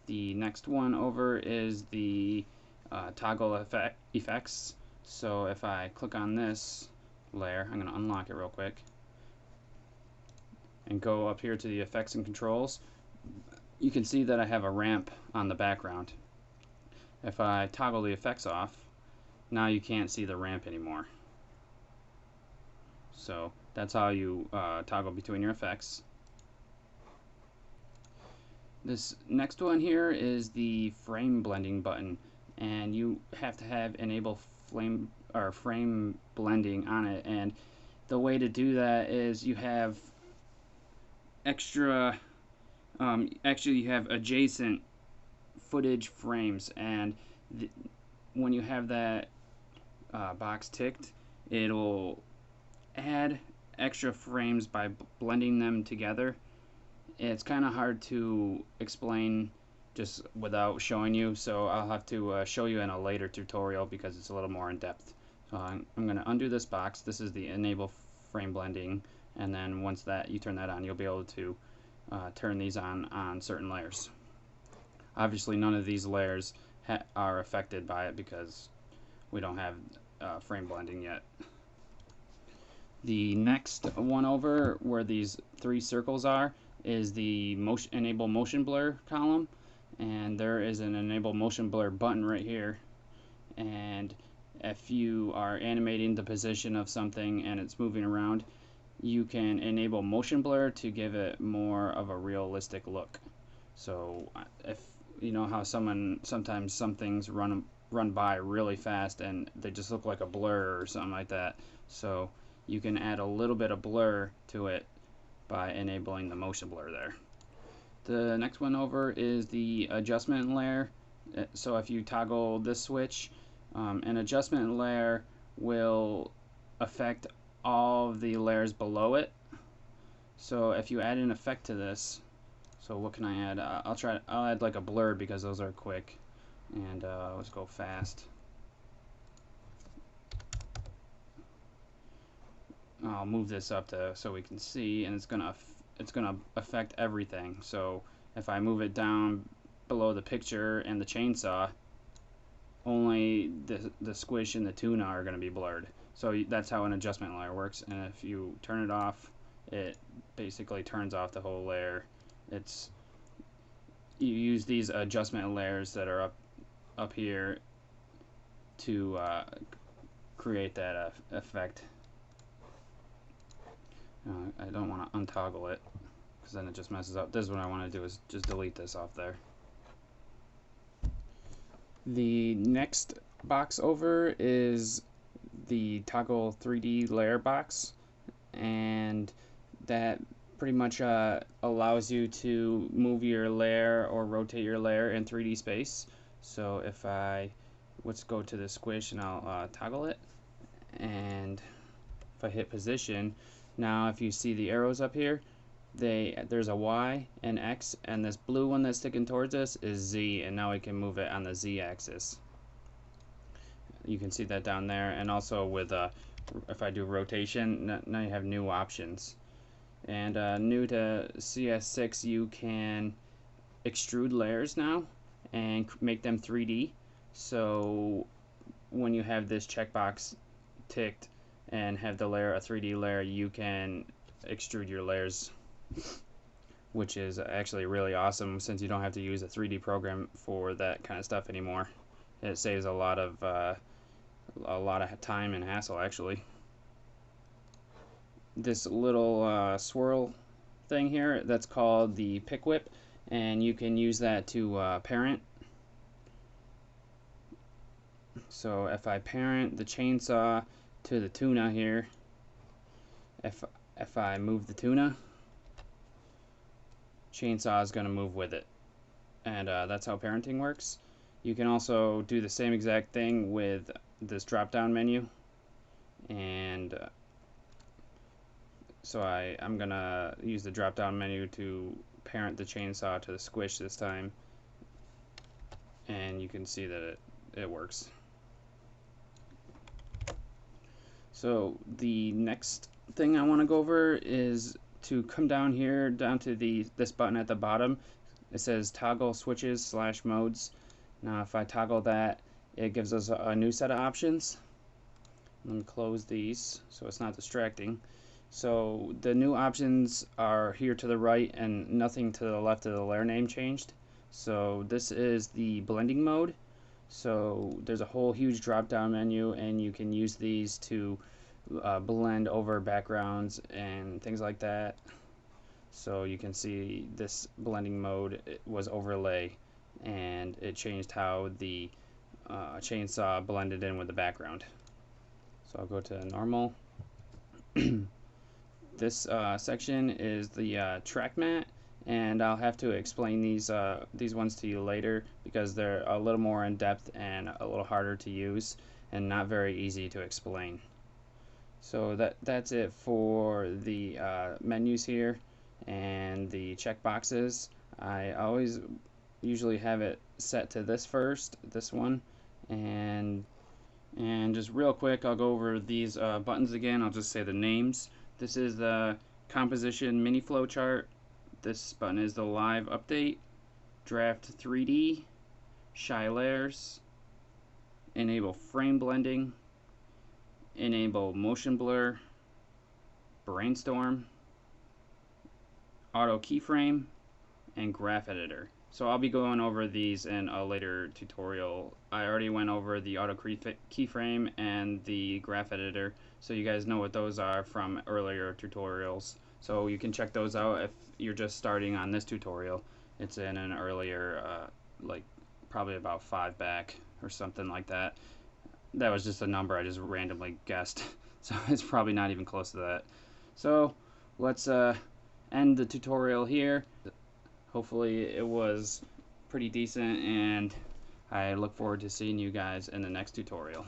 The next one over is the toggle effects. So if I click on this layer, I'm going to unlock it real quick and go up here to the effects and controls. You can see that I have a ramp on the background. If I toggle the effects off, now you can't see the ramp anymore. So that's how you toggle between your effects. This next one here is the frame blending button, and you have to have enable frame blending on it. And the way to do that is you have extra actually you have adjacent footage frames, and when you have that box ticked, it'll add extra frames by blending them together. It's kind of hard to explain just without showing you, so I'll have to show you in a later tutorial because it's a little more in depth. So I'm going to undo this box. This is the enable frame blending, and then once that you turn that on, you'll be able to turn these on certain layers. Obviously none of these layers are affected by it because we don't have frame blending yet. The next one over where these three circles are is the enable motion blur column, and there is an enable motion blur button right here, and if you are animating the position of something and it's moving around, you can enable motion blur to give it more of a realistic look. So if you know how sometimes some things run by really fast and they just look like a blur or something like that, so you can add a little bit of blur to it by enabling the motion blur there. The next one over is the adjustment layer. So if you toggle this switch, an adjustment layer will affect all of the layers below it. So if you add an effect to this, so what can I add? I'll add like a blur because those are quick, and let's go fast. I'll move this up so we can see, and it's gonna affect everything. So if I move it down below the picture and the chainsaw, only the squish and the tuna are going to be blurred. So that's how an adjustment layer works. And if you turn it off, it basically turns off the whole layer. You use these adjustment layers that are up here to create that effect. I don't want to untoggle it because then it just messes up. This is what I want to do, is just delete this off there. The next box over is the toggle 3D layer box, and that pretty much allows you to move your layer or rotate your layer in 3D space. So if let's go to the squish and I'll toggle it, and if I hit position, now if you see the arrows up here, there's a Y and X, and this blue one that's sticking towards us is Z, and now we can move it on the Z axis. You can see that down there, and also with if I do rotation, now you have new options. And new to CS6, you can extrude layers now and make them 3D. So when you have this checkbox ticked and have the layer a 3D layer, you can extrude your layers, which is actually really awesome since you don't have to use a 3D program for that kind of stuff anymore. It saves a lot of time and hassle actually. This little swirl thing here, that's called the pick whip, and you can use that to parent. So if I parent the chainsaw to the tuna here, if I move the tuna, chainsaw is going to move with it, and that's how parenting works. You can also do the same exact thing with this drop down menu, and so I'm gonna use the drop down menu to parent the chainsaw to the squish this time, and you can see that it works. So the next thing I want to go over is to come down here, down to this button at the bottom it says toggle switches / modes. Now if I toggle that, it gives us a new set of options. Let me close these so it's not distracting. So the new options are here to the right and nothing to the left of the layer name changed. So this is the blending mode. So there's a whole huge drop down menu and you can use these to blend over backgrounds and things like that. So you can see this blending mode was overlay and it changed how the chainsaw blended in with the background. So I'll go to normal. This section is the track mat, and I'll have to explain these ones to you later because they're a little more in depth and a little harder to use and not very easy to explain. So that's it for the menus here and the checkboxes. I always usually have it set to this first, this one, and just real quick, I'll go over these buttons again. I'll just say the names. This is the composition mini flowchart. This button is the live update, draft 3D, shy layers, enable frame blending, enable motion blur, brainstorm, auto keyframe, and graph editor. So I'll be going over these in a later tutorial. I already went over the auto keyframe and the graph editor, so you guys know what those are from earlier tutorials. So you can check those out if you're just starting on this tutorial. It's in an earlier, like probably about 5 back or something like that. That was just a number I just randomly guessed, so it's probably not even close to that. So let's end the tutorial here. Hopefully it was pretty decent, and I look forward to seeing you guys in the next tutorial.